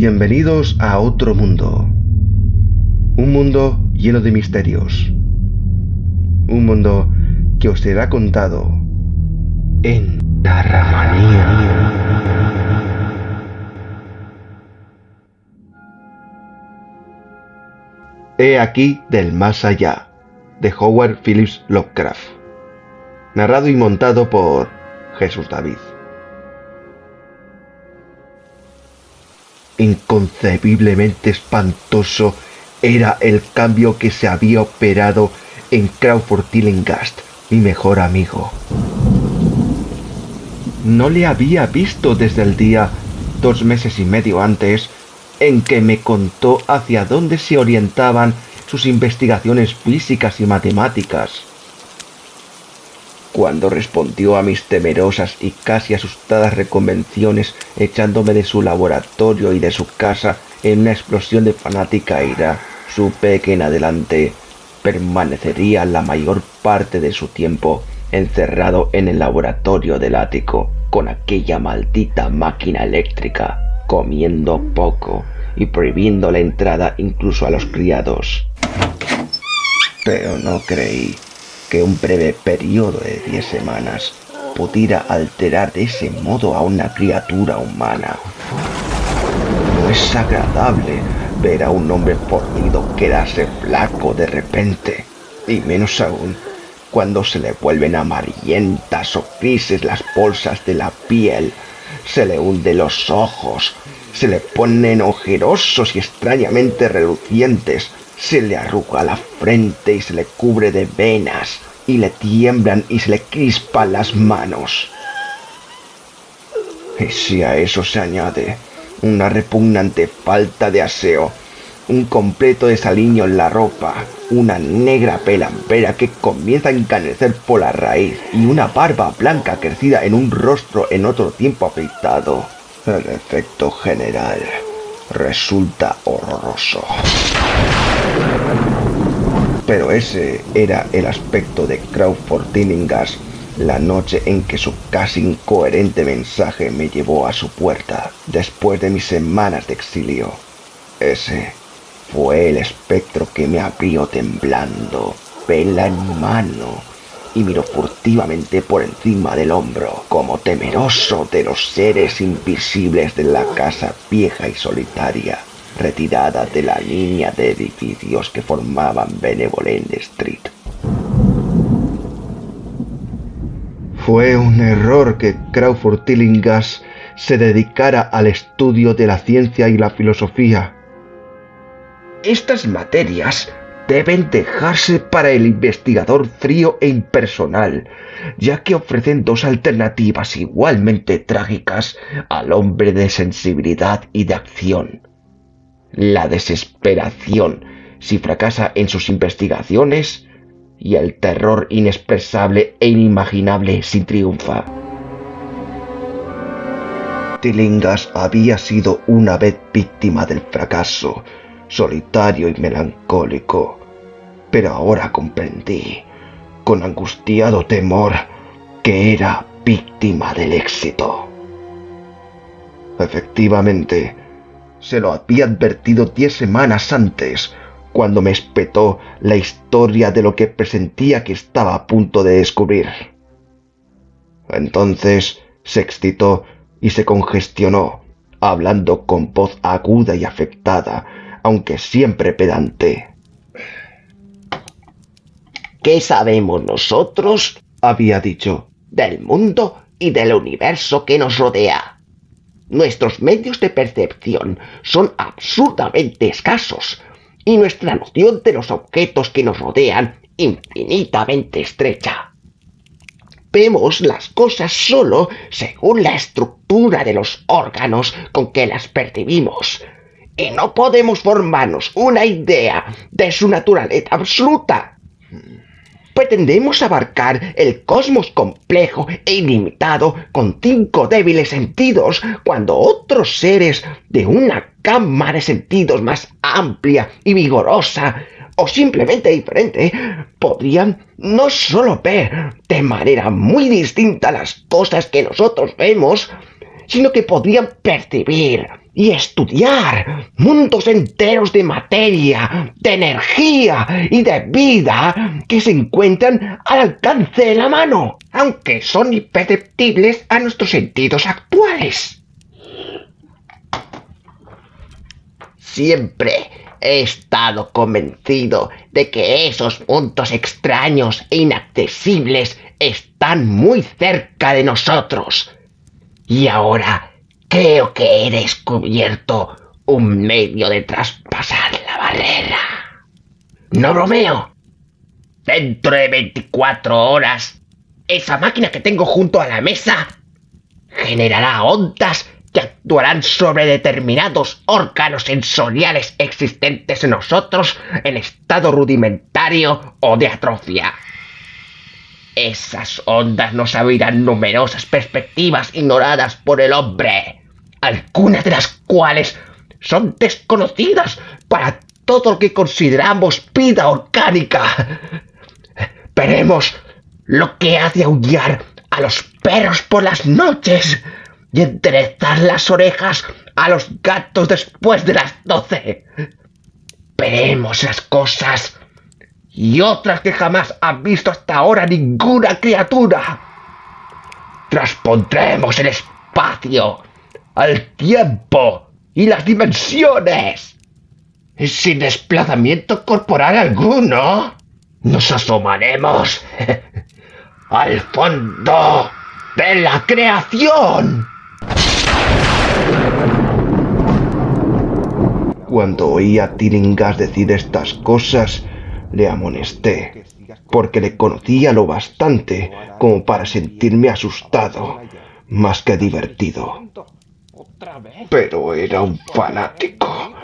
Bienvenidos a otro mundo. Un mundo lleno de misterios. Un mundo que os será contado en Narramanía. He aquí del más allá, de Howard Phillips Lovecraft. Narrado y montado por Jesús David. Inconcebiblemente espantoso era el cambio que se había operado en Crawford Tillinghast, mi mejor amigo. No le había visto desde el día, 2 meses y medio antes, en que me contó hacia dónde se orientaban sus investigaciones físicas y matemáticas. Cuando respondió a mis temerosas y casi asustadas reconvenciones echándome de su laboratorio y de su casa en una explosión de fanática ira, supe que en adelante permanecería la mayor parte de su tiempo encerrado en el laboratorio del ático, con aquella maldita máquina eléctrica, comiendo poco y prohibiendo la entrada incluso a los criados. Pero no creí que un breve periodo de 10 semanas pudiera alterar de ese modo a una criatura humana. No es agradable ver a un hombre fornido quedarse flaco de repente, y menos aún cuando se le vuelven amarillentas o grises las bolsas de la piel, se le hunden los ojos, se le ponen ojerosos y extrañamente relucientes, se le arruga la frente y se le cubre de venas, y le tiemblan y se le crispan las manos. Y si a eso se añade una repugnante falta de aseo, un completo desaliño en la ropa, una negra pelampera que comienza a encanecer por la raíz y una barba blanca crecida en un rostro en otro tiempo afeitado, el efecto general resulta horroroso. Pero ese era el aspecto de Crawford Tillinghast la noche en que su casi incoherente mensaje me llevó a su puerta después de mis semanas de exilio. Ese fue el espectro que me abrió temblando, vela en mano, y miró furtivamente por encima del hombro, como temeroso de los seres invisibles de la casa vieja y solitaria, retirada de la línea de edificios que formaban Benevolent Street. Fue un error que Crawford Tillinghast se dedicara al estudio de la ciencia y la filosofía. Estas materias deben dejarse para el investigador frío e impersonal, ya que ofrecen 2 alternativas igualmente trágicas al hombre de sensibilidad y de acción: la desesperación si fracasa en sus investigaciones y el terror inexpresable e inimaginable si triunfa. Tillinghast había sido una vez víctima del fracaso, solitario y melancólico, pero ahora comprendí, con angustiado temor, que era víctima del éxito. Efectivamente, se lo había advertido 10 semanas antes, cuando me espetó la historia de lo que presentía que estaba a punto de descubrir. Entonces se excitó y se congestionó, hablando con voz aguda y afectada, aunque siempre pedante. ¿Qué sabemos nosotros, había dicho, del mundo y del universo que nos rodea? Nuestros medios de percepción son absurdamente escasos y nuestra noción de los objetos que nos rodean infinitamente estrecha. Vemos las cosas solo según la estructura de los órganos con que las percibimos, y no podemos formarnos una idea de su naturaleza absoluta. Pretendemos abarcar el cosmos complejo e ilimitado con 5 débiles sentidos, cuando otros seres de una gama de sentidos más amplia y vigorosa, o simplemente diferente, podrían no solo ver de manera muy distinta las cosas que nosotros vemos, sino que podrían percibir y estudiar mundos enteros de materia, de energía y de vida que se encuentran al alcance de la mano, aunque son imperceptibles a nuestros sentidos actuales. Siempre he estado convencido de que esos puntos extraños e inaccesibles están muy cerca de nosotros. Y ahora creo que he descubierto un medio de traspasar la barrera. No bromeo. Dentro de 24 horas, esa máquina que tengo junto a la mesa generará ondas que actuarán sobre determinados órganos sensoriales existentes en nosotros en estado rudimentario o de atrofia. Esas ondas nos abrirán numerosas perspectivas ignoradas por el hombre, algunas de las cuales son desconocidas para todo lo que consideramos vida orgánica. Veremos lo que hace aullar a los perros por las noches y enderezar las orejas a los gatos después de las 12. Veremos las cosas y otras que jamás ha visto hasta ahora ninguna criatura. Transpondremos el espacio, al tiempo y las dimensiones. Sin desplazamiento corporal alguno, nos asomaremos al fondo de la creación. Cuando oí a Tillinghast decir estas cosas, le amonesté, porque le conocía lo bastante como para sentirme asustado, más que divertido. Pero era un fanático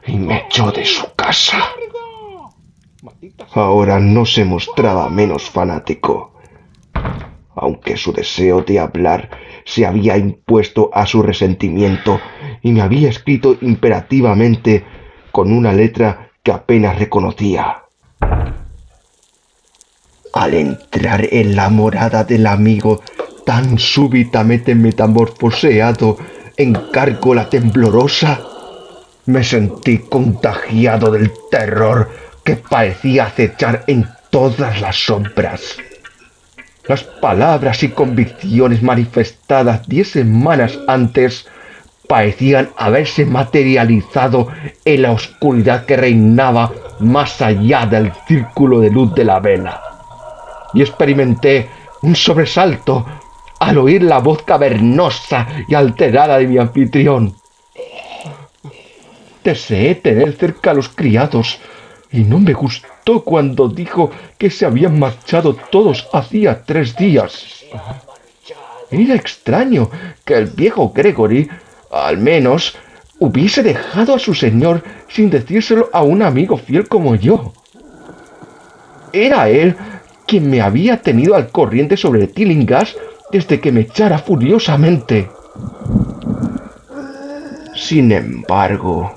y me echó de su casa. Ahora no se mostraba menos fanático, aunque su deseo de hablar se había impuesto a su resentimiento y me había escrito imperativamente con una letra que apenas reconocía. Al entrar en la morada del amigo tan súbitamente metamorfoseado en gárgola temblorosa, me sentí contagiado del terror que parecía acechar en todas las sombras. Las palabras y convicciones manifestadas 10 semanas antes parecían haberse materializado en la oscuridad que reinaba más allá del círculo de luz de la vela. Y experimenté un sobresalto al oír la voz cavernosa y alterada de mi anfitrión. Deseé tener cerca a los criados, y no me gustó cuando dijo que se habían marchado todos hacía 3 días. Era extraño que el viejo Gregory, al menos, hubiese dejado a su señor sin decírselo a un amigo fiel como yo. Era él quien me había tenido al corriente sobre Tillinghast desde que me echara furiosamente. Sin embargo,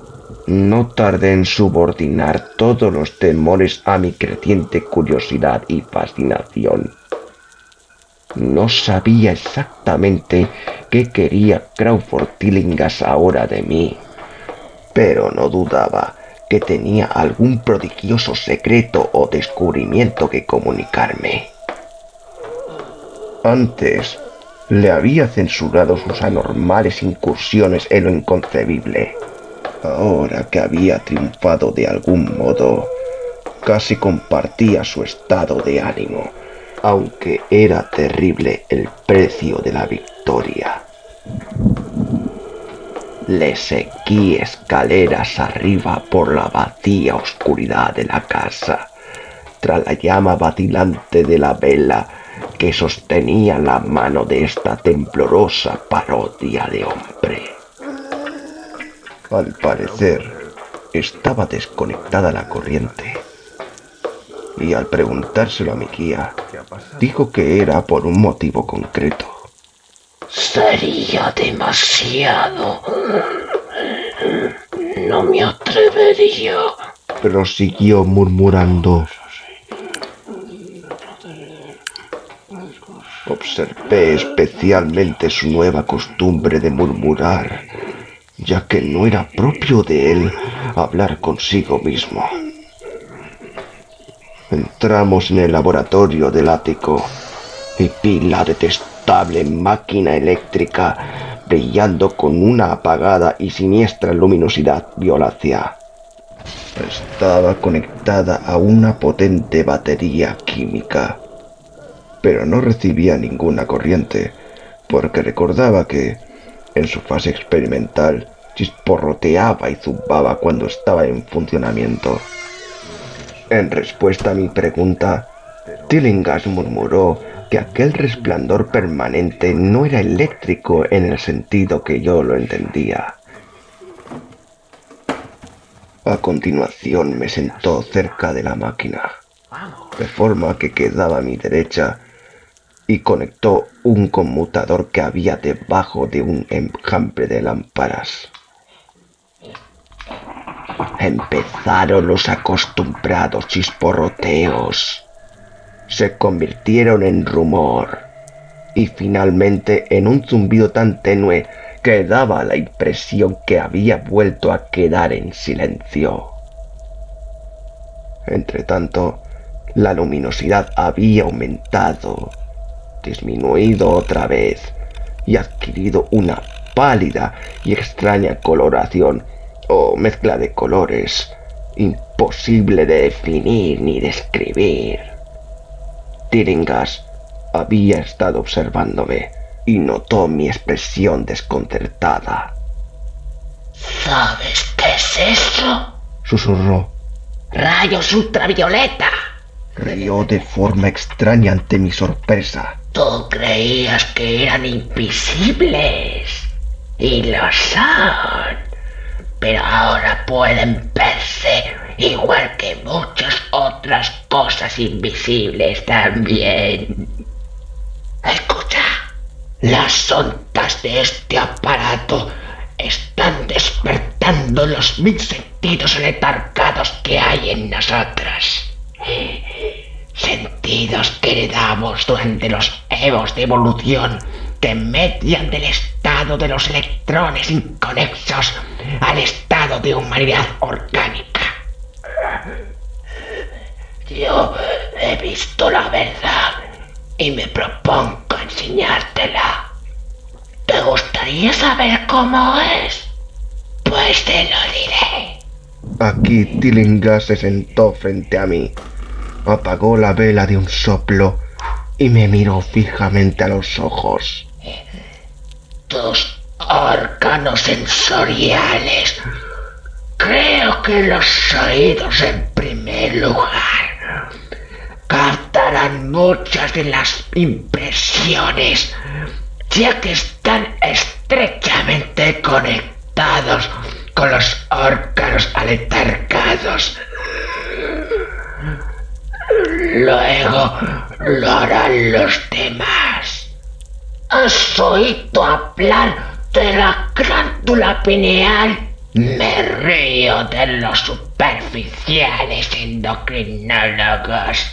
no tardé en subordinar todos los temores a mi creciente curiosidad y fascinación. No sabía exactamente qué quería Crawford Tillinghast ahora de mí, pero no dudaba que tenía algún prodigioso secreto o descubrimiento que comunicarme. Antes le había censurado sus anormales incursiones en lo inconcebible. Ahora que había triunfado de algún modo, casi compartía su estado de ánimo, aunque era terrible el precio de la victoria. Le seguí escaleras arriba por la vacía oscuridad de la casa, tras la llama vacilante de la vela que sostenía la mano de esta temblorosa parodia de hombre. Al parecer, estaba desconectada la corriente, y al preguntárselo a mi guía, dijo que era por un motivo concreto. Sería demasiado. No me atrevería. Prosiguió murmurando. Observé especialmente su nueva costumbre de murmurar ya que no era propio de él hablar consigo mismo. Entramos en el laboratorio del ático y vi la detestable máquina eléctrica brillando con una apagada y siniestra luminosidad violácea. Estaba conectada a una potente batería química, pero no recibía ninguna corriente, porque recordaba que, en su fase experimental, chisporroteaba y zumbaba cuando estaba en funcionamiento. En respuesta a mi pregunta, Tillinghast murmuró que aquel resplandor permanente no era eléctrico en el sentido que yo lo entendía. A continuación me sentó cerca de la máquina, de forma que quedaba a mi derecha, y conectó un conmutador que había debajo de un enjambre de lámparas. Empezaron los acostumbrados chisporroteos. Se convirtieron en rumor y finalmente en un zumbido tan tenue que daba la impresión que había vuelto a quedar en silencio. Entretanto, la luminosidad había aumentado, disminuido otra vez y adquirido una pálida y extraña coloración o mezcla de colores imposible de definir ni describir. Tillinghast había estado observándome y notó mi expresión desconcertada. ¿Sabes qué es eso? Susurró. ¡Rayos ultravioleta! Rió de forma extraña ante mi sorpresa. Tú creías que eran invisibles. Y lo son. Pero ahora pueden verse igual que muchas otras cosas invisibles también. Escucha. Las ondas de este aparato están despertando los 1000 sentidos letargados que hay en nosotros. Sentidos que heredamos durante los evos de evolución que median del estado de los electrones inconexos al estado de humanidad orgánica. Yo he visto la verdad y me propongo enseñártela. ¿Te gustaría saber cómo es? Pues te lo diré. Aquí Tillinghast se sentó frente a mí, apagó la vela de un soplo y me miró fijamente a los ojos. Tus órganos sensoriales. Creo que los oídos en primer lugar captarán muchas de las impresiones, ya que están estrechamente conectados con los órganos aletargados. Luego lo harán los demás. ¿Has oído hablar de la glándula pineal? Me río de los superficiales endocrinólogos,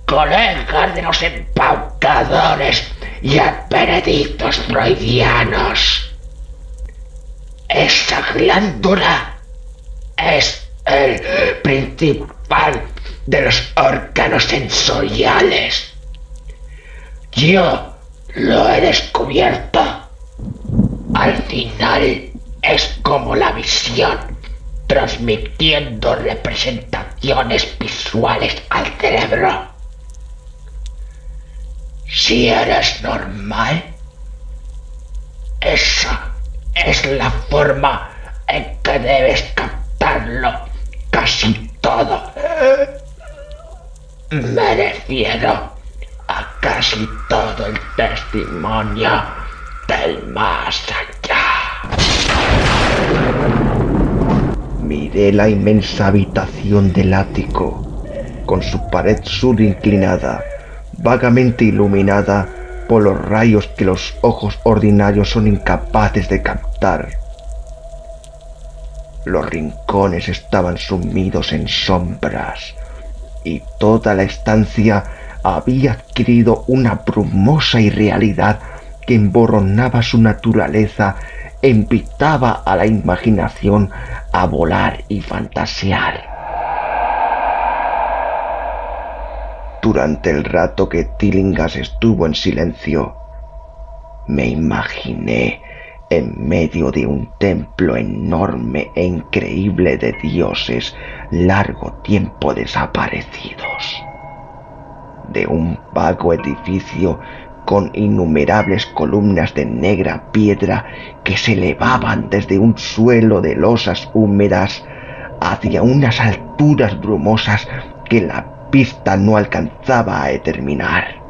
colegas de los embaucadores y advenedizos freudianos. Esa glándula es el principal de los órganos sensoriales. Yo lo he descubierto. Al final es como la visión, transmitiendo representaciones visuales al cerebro. Si eres normal, esa es la forma en que debes captarlo casi todo. Me refiero a casi todo el testimonio del más allá. Miré la inmensa habitación del ático, con su pared sur inclinada, vagamente iluminada por los rayos que los ojos ordinarios son incapaces de captar. Los rincones estaban sumidos en sombras, y toda la estancia había adquirido una brumosa irrealidad que emborronaba su naturaleza e invitaba a la imaginación a volar y fantasear. Durante el rato que Tilingas estuvo en silencio, me imaginé en medio de un templo enorme e increíble de dioses largo tiempo desaparecidos, de un vago edificio con innumerables columnas de negra piedra que se elevaban desde un suelo de losas húmedas hacia unas alturas brumosas que la vista no alcanzaba a determinar.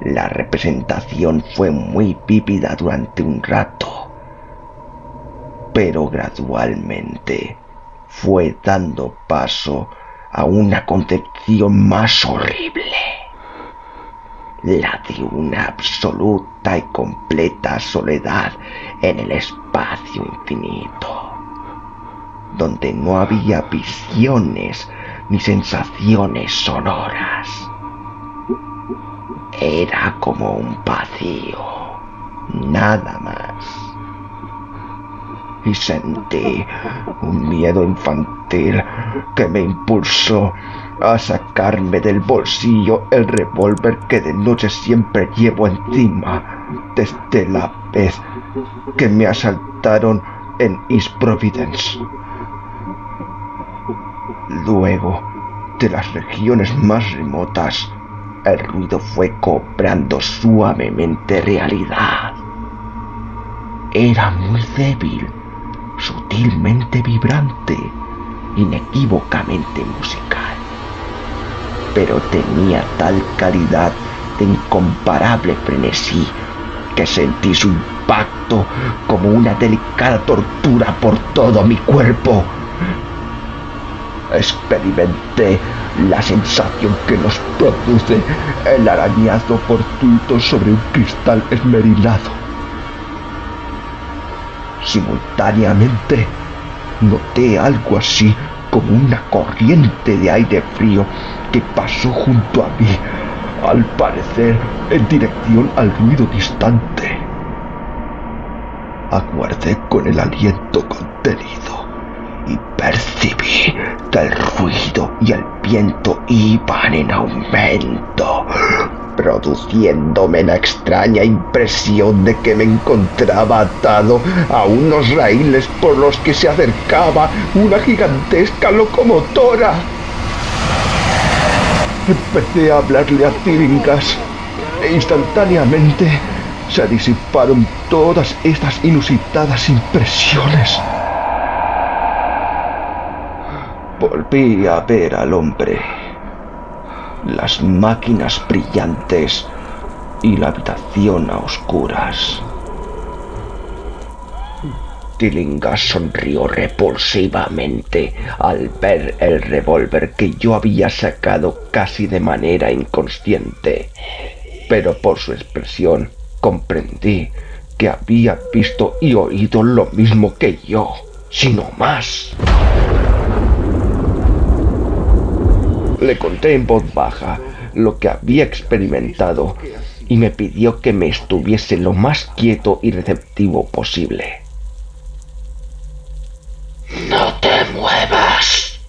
La representación fue muy vívida durante un rato, pero gradualmente fue dando paso a una concepción más horrible, la de una absoluta y completa soledad en el espacio infinito, donde no había visiones ni sensaciones sonoras. Era como un vacío, nada más. Y sentí un miedo infantil que me impulsó a sacarme del bolsillo el revólver que de noche siempre llevo encima desde la vez que me asaltaron en East Providence. Luego, de las regiones más remotas, el ruido fue cobrando suavemente realidad. Era muy débil, sutilmente vibrante, inequívocamente musical, pero tenía tal calidad de incomparable frenesí que sentí su impacto como una delicada tortura por todo mi cuerpo. Experimenté la sensación que nos produce el arañazo fortuito sobre un cristal esmerilado. Simultáneamente, noté algo así como una corriente de aire frío que pasó junto a mí, al parecer en dirección al ruido distante. Aguardé con el aliento contenido y percibí que el ruido y el viento iban en aumento, produciéndome la extraña impresión de que me encontraba atado a unos raíles por los que se acercaba una gigantesca locomotora. Empecé a hablarle a Tilingas e instantáneamente se disiparon todas estas inusitadas impresiones. Volví a ver al hombre, las máquinas brillantes y la habitación a oscuras. Tilingas sonrió repulsivamente al ver el revólver que yo había sacado casi de manera inconsciente, pero por su expresión comprendí que había visto y oído lo mismo que yo, sino más. Le conté en voz baja lo que había experimentado y me pidió que me estuviese lo más quieto y receptivo posible. No te muevas,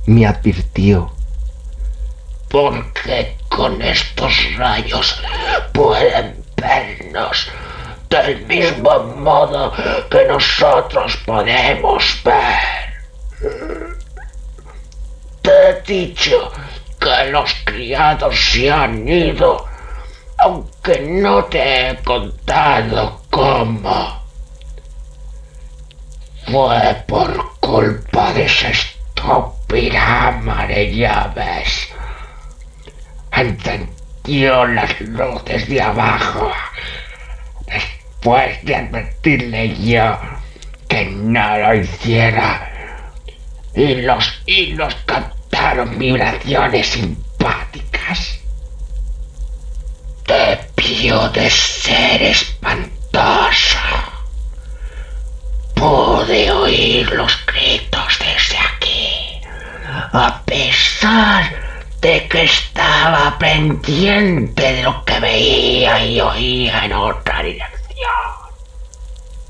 me advirtió, porque con estos rayos pueden vernos del mismo modo que nosotros podemos ver. Te he dicho que los criados se han ido, aunque no te he contado cómo. Fue por culpa de esa estúpida ama de llaves. Encendió las luces de abajo, después de advertirle yo que no lo hiciera. Y los hilos captaron vibraciones simpáticas. Debió de ser espantoso. Pude oír los gritos desde aquí, a pesar de que estaba pendiente de lo que veía y oía en otra dirección.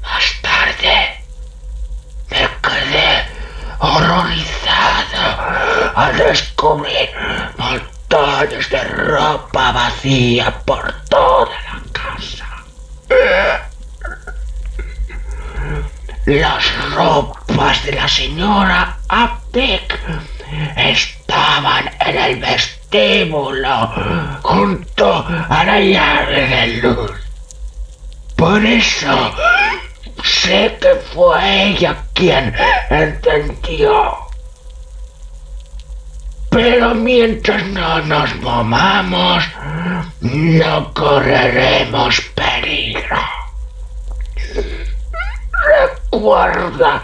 Más tarde me quedé horrorizado al descubrir montones de ropa vacía por toda la casa. Las ropas de la señora Apec estaban en el vestíbulo junto a la llave de luz. Por eso sé que fue ella quien entendió. Pero mientras no nos movamos, no correremos peligro. Recuerda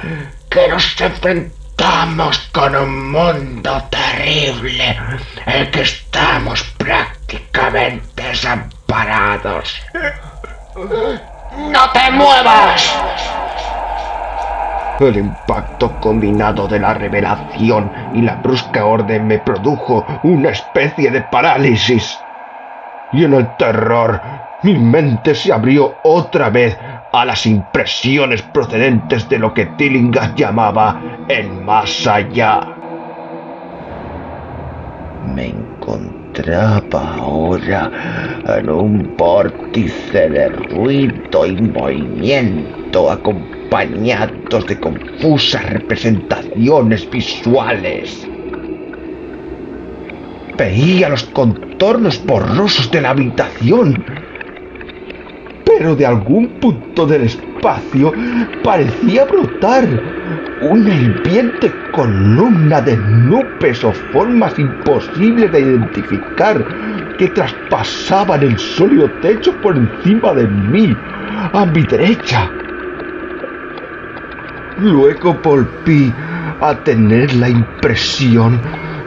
que nos enfrentamos con un mundo terrible en el que estamos prácticamente desamparados. ¡No te muevas! El impacto combinado de la revelación y la brusca orden me produjo una especie de parálisis. Y en el terror, mi mente se abrió otra vez a las impresiones procedentes de lo que Tillinghast llamaba el más allá. Me encontraba ahora en un vórtice de ruido y movimiento acompañados de confusas representaciones visuales. Veía los contornos borrosos de la habitación, pero de algún punto del espacio parecía brotar una hirviente columna de nubes o formas imposibles de identificar que traspasaban el sólido techo por encima de mí, a mi derecha. Luego volví a tener la impresión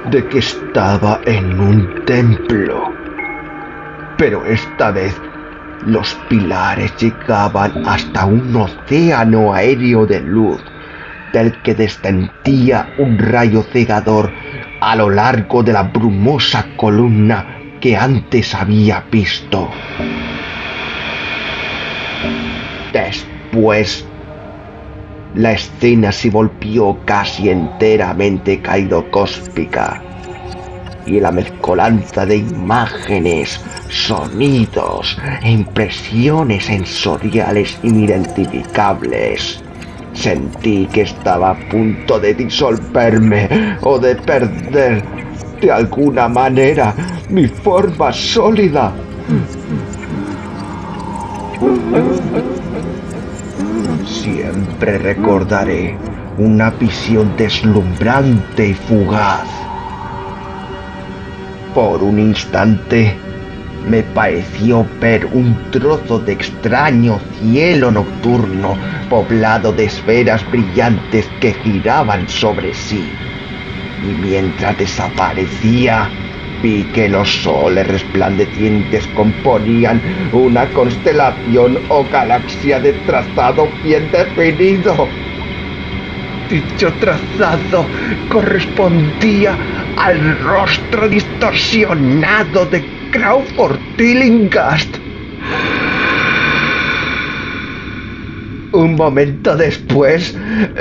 de que estaba en un templo, pero esta vez los pilares llegaban hasta un océano aéreo de luz, del que descendía un rayo cegador a lo largo de la brumosa columna que antes había visto. Después, la escena se volvió casi enteramente caidocóspica, y la mezcolanza de imágenes, sonidos e impresiones sensoriales inidentificables. Sentí que estaba a punto de disolverme o de perder, de alguna manera, mi forma sólida. Siempre recordaré una visión deslumbrante y fugaz. Por un instante me pareció ver un trozo de extraño cielo nocturno poblado de esferas brillantes que giraban sobre sí. Y mientras desaparecía, vi que los soles resplandecientes componían una constelación o galaxia de trazado bien definido. Dicho trazado correspondía al rostro distorsionado de Crawford Tillinghast. Un momento después,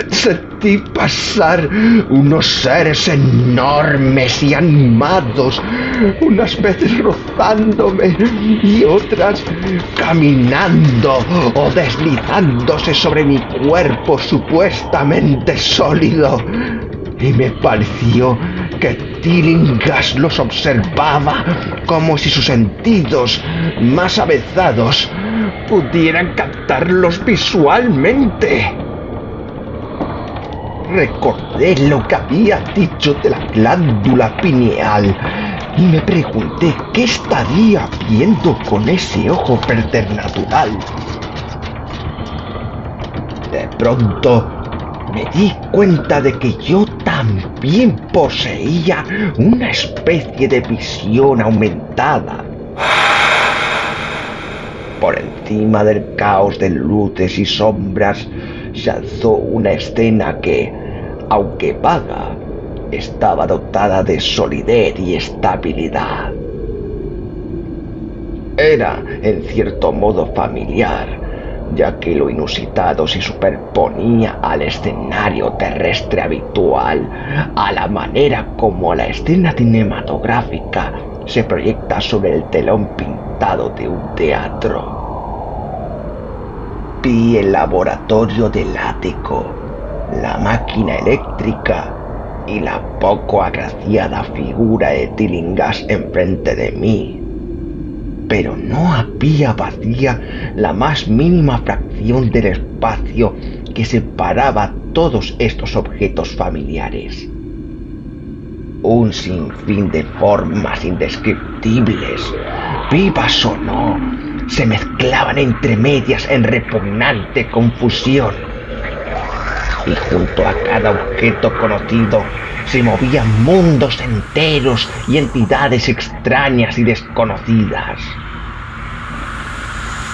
sentí pasar unos seres enormes y animados, unas veces rozándome y otras caminando o deslizándose sobre mi cuerpo supuestamente sólido. Y me pareció que Tillinghast los observaba como si sus sentidos más avezados pudieran captarlos visualmente. Recordé lo que había dicho de la glándula pineal y me pregunté qué estaría viendo con ese ojo preternatural. De pronto me di cuenta de que yo también poseía una especie de visión aumentada. Por encima del caos de luces y sombras se alzó una escena que, aunque vaga, estaba dotada de solidez y estabilidad. Era, en cierto modo, familiar, ya que lo inusitado se superponía al escenario terrestre habitual, a la manera como la escena cinematográfica se proyecta sobre el telón pintado de un teatro. Vi el laboratorio del ático, la máquina eléctrica y la poco agraciada figura de Tillinghast enfrente de mí. Pero no había vacía la más mínima fracción del espacio que separaba todos estos objetos familiares. Un sinfín de formas indescriptibles, vivas o no, se mezclaban entre medias en repugnante confusión. Y junto a cada objeto conocido se movían mundos enteros y entidades extrañas y desconocidas.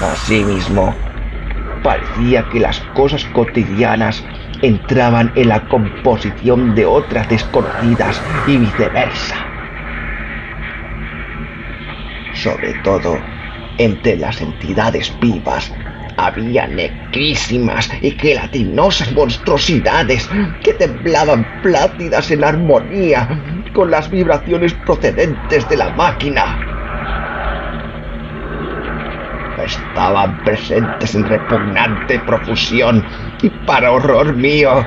Asimismo, parecía que las cosas cotidianas entraban en la composición de otras desconocidas y viceversa. Sobre todo, entre las entidades vivas había negrísimas y gelatinosas monstruosidades que temblaban plácidas en armonía con las vibraciones procedentes de la máquina. Estaban presentes en repugnante profusión y, para horror mío,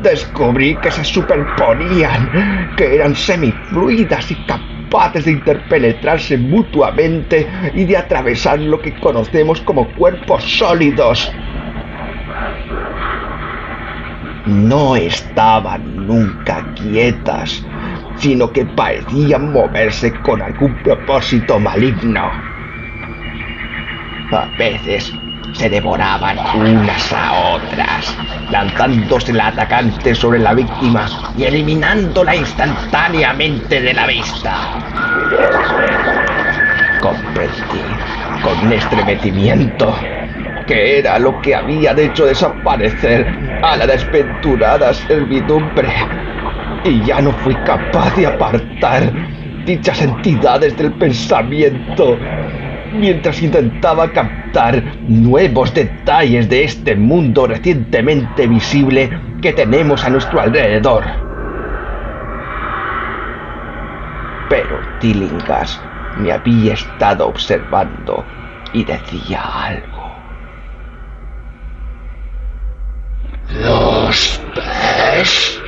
descubrí que se superponían, que eran semifluidas y capaces de interpenetrarse mutuamente y de atravesar lo que conocemos como cuerpos sólidos. No estaban nunca quietas, sino que parecían moverse con algún propósito maligno. A veces se devoraban unas a otras, lanzándose el atacante sobre la víctima y eliminándola instantáneamente de la vista. Comprendí con estremecimiento que era lo que habían hecho desaparecer a la desventurada servidumbre, y ya no fui capaz de apartar dichas entidades del pensamiento mientras intentaba captar nuevos detalles de este mundo recientemente visible que tenemos a nuestro alrededor. Pero Tillinghast me había estado observando y decía algo. ¿Los ves?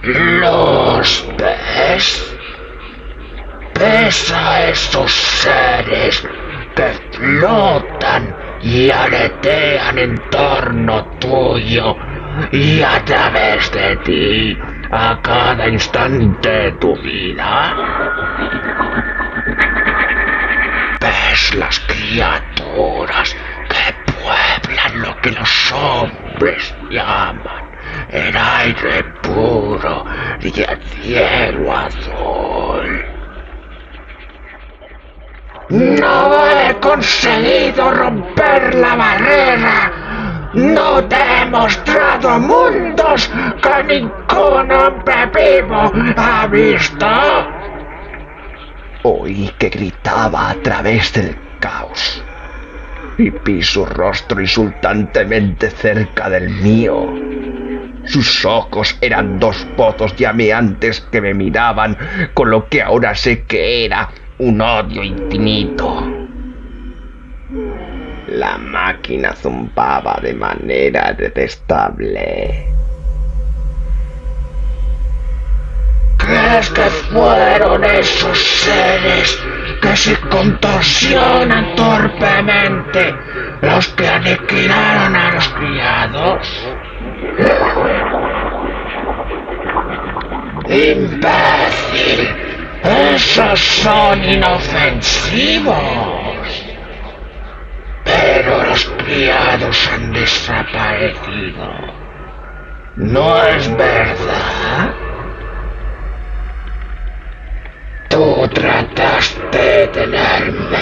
¿Los ves? ¿Ves a esos seres que flotan y aletean en torno tuyo y a través de ti a cada instante de tu vida? ¿Ves las criaturas que pueblan lo que los hombres llaman el aire puro y el cielo azul? No he conseguido romper la barrera. No te he mostrado mundos que ningún hombre vivo ha visto. Oí que gritaba a través del caos y vi su rostro insultantemente cerca del mío. Sus ojos eran dos pozos llameantes que me miraban con lo que ahora sé que era un odio infinito. La máquina zumbaba de manera detestable. ¿Crees que fueron esos seres que se contorsionan torpemente los que aniquilaron a los criados? ¡Imbécil! ¡Esos son inofensivos! Pero los criados han desaparecido. ¿No es verdad? Tú trataste de tenerme.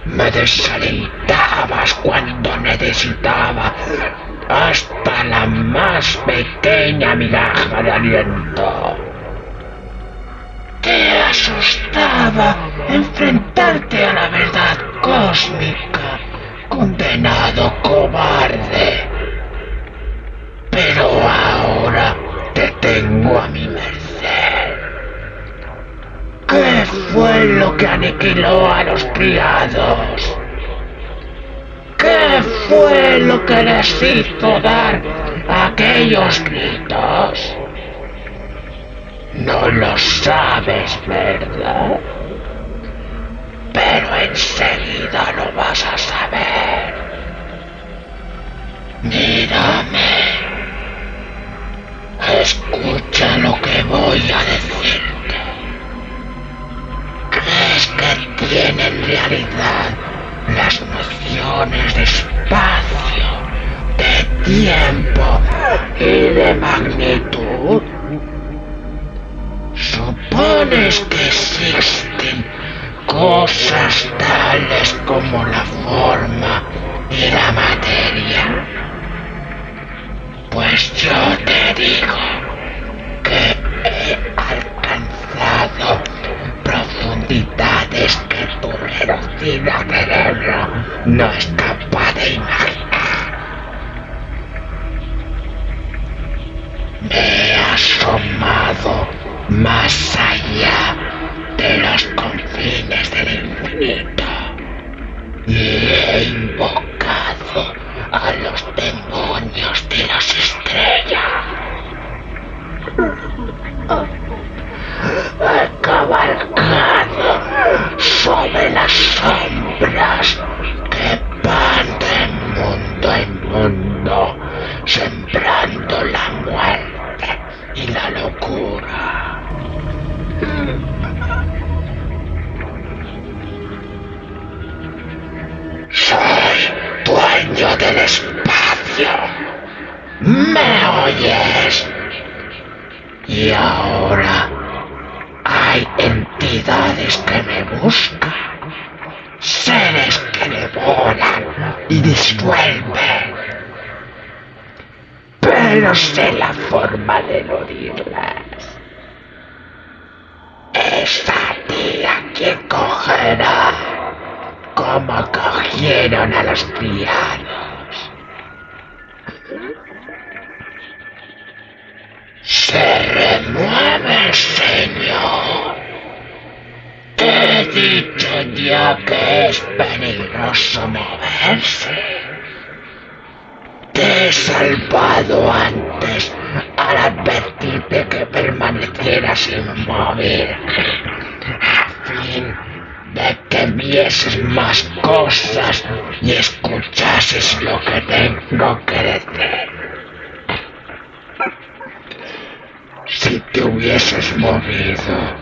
Me desalientabas cuando necesitaba hasta la más pequeña migaja de aliento. Te asustaba enfrentarte a la verdad cósmica, condenado cobarde. Pero ahora te tengo a mi merced. ¿Qué fue lo que aniquiló a los criados? ¿Qué fue lo que les hizo dar aquellos gritos? No lo sabes, ¿verdad? Pero enseguida lo vas a saber. Mírame. Escucha lo que voy a decirte. ¿Crees que tienen realidad las nociones de espacio, de tiempo y de magnitud? ¿Supones que existen cosas tales como la forma y la materia? Pues yo te digo que he alcanzado profundidades que tu reducido cerebro no es capaz de imaginar. Me he asomado más allá de los confines del infinito y he invocado a los demonios de las estrellas. He cabalgado sobre las sombras que van de mundo en mundo, sembrando la muerte y la locura. Soy dueño del espacio. ¿Me oyes? Y ahora hay entidades que me buscan, seres que devoran y disuelven. Pero sé la forma de eludirlas. Es a ti a quien cogerá, como cogieron a los criados. Se remueve, señor. Te he dicho ya que es peligroso moverse. Te he salvado antes al advertirte que permanecieras inmóvil, a fin de que vieses más cosas y escuchases lo que tengo que decir. Si te hubieses movido,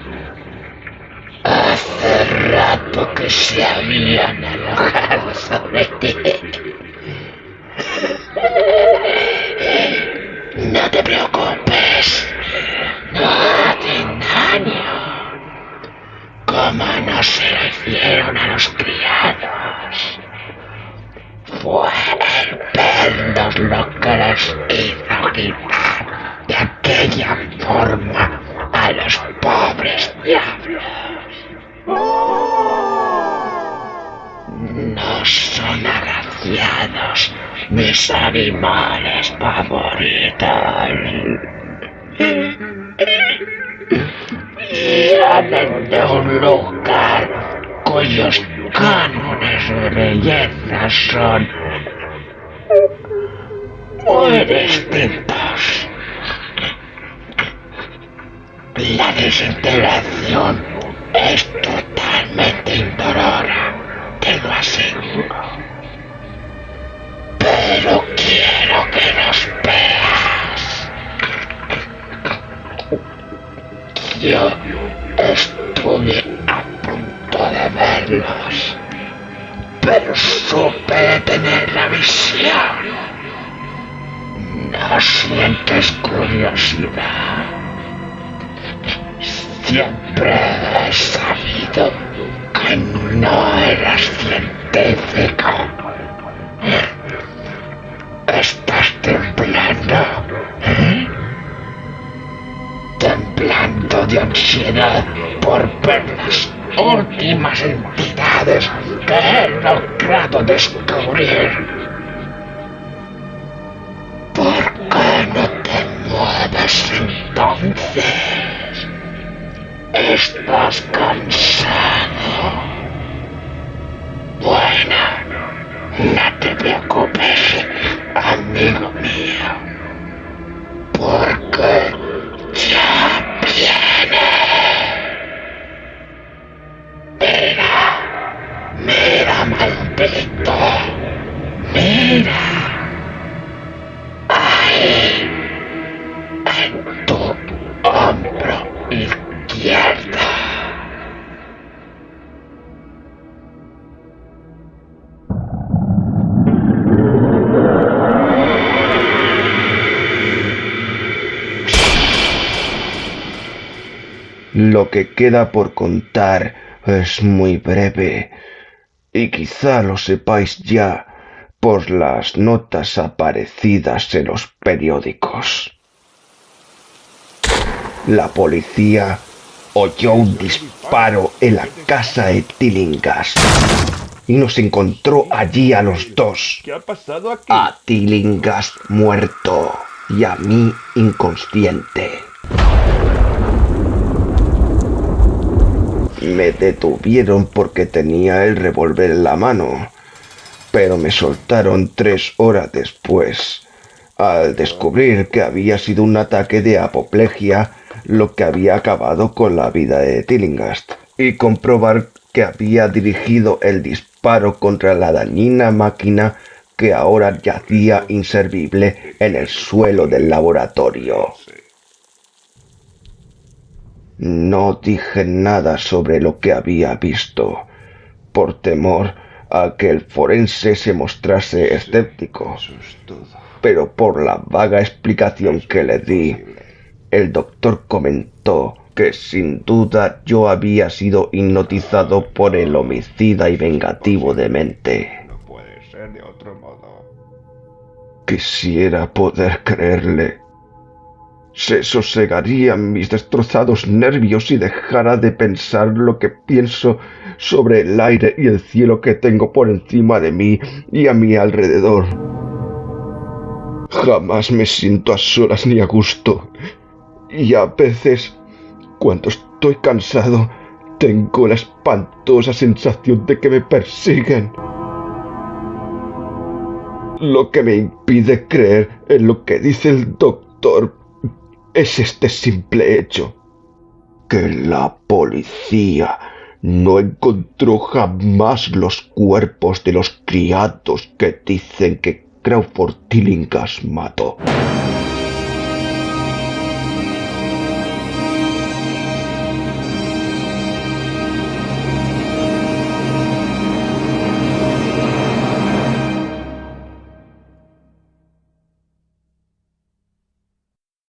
hace rato que se habían alojado sobre ti. No te preocupes, no hacen daño, como no se lo hicieron a los criados. Fue el verlos lo que les hizo quitar de aquella forma a los pobres diablos. No son agraciados mis animales favoritos. Vienen de un lugar cuyos cánones de belleza son muy distintos. La desintegración es totalmente indolora, te lo aseguro. Pero quiero que los veas. Yo estuve a punto de verlos, pero supe detener la visión. ¿No sientes curiosidad? Siempre he sabido que No eras científico. Estás temblando. Temblando de ansiedad por ver las últimas entidades que he logrado descubrir. ¿Por qué no te mueves entonces? ¿Estás cansado? Bueno, no te preocupes, amigo mío, porque ya viene. Mira, maldito, mira. Ahí, en tu hombro izquierdo. Lo que queda por contar es muy breve, y quizá lo sepáis ya por las notas aparecidas en los periódicos. La policía oyó un disparo en la casa de Tillinghast y nos encontró allí a los dos. ¿Qué ha pasado aquí? A Tillinghast muerto y a mí inconsciente. Me detuvieron porque tenía el revólver en la mano, pero me soltaron 3 horas después, al descubrir que había sido un ataque de apoplejía lo que había acabado con la vida de Tillinghast, y comprobar que había dirigido el disparo contra la dañina máquina que ahora yacía inservible en el suelo del laboratorio. No dije nada sobre lo que había visto, por temor a que el forense se mostrase escéptico. Pero por la vaga explicación que le di, el doctor comentó que sin duda yo había sido hipnotizado por el homicida y vengativo demente. No puede ser de otro modo. Quisiera poder creerle. Se sosegarían mis destrozados nervios y dejara de pensar lo que pienso sobre el aire y el cielo que tengo por encima de mí y a mi alrededor. Jamás me siento a solas ni a gusto, y a veces, cuando estoy cansado, tengo la espantosa sensación de que me persiguen. Lo que me impide creer en lo que dice el doctor es este simple hecho: que la policía no encontró jamás los cuerpos de los criados que dicen que Crawford Tillinghast mató.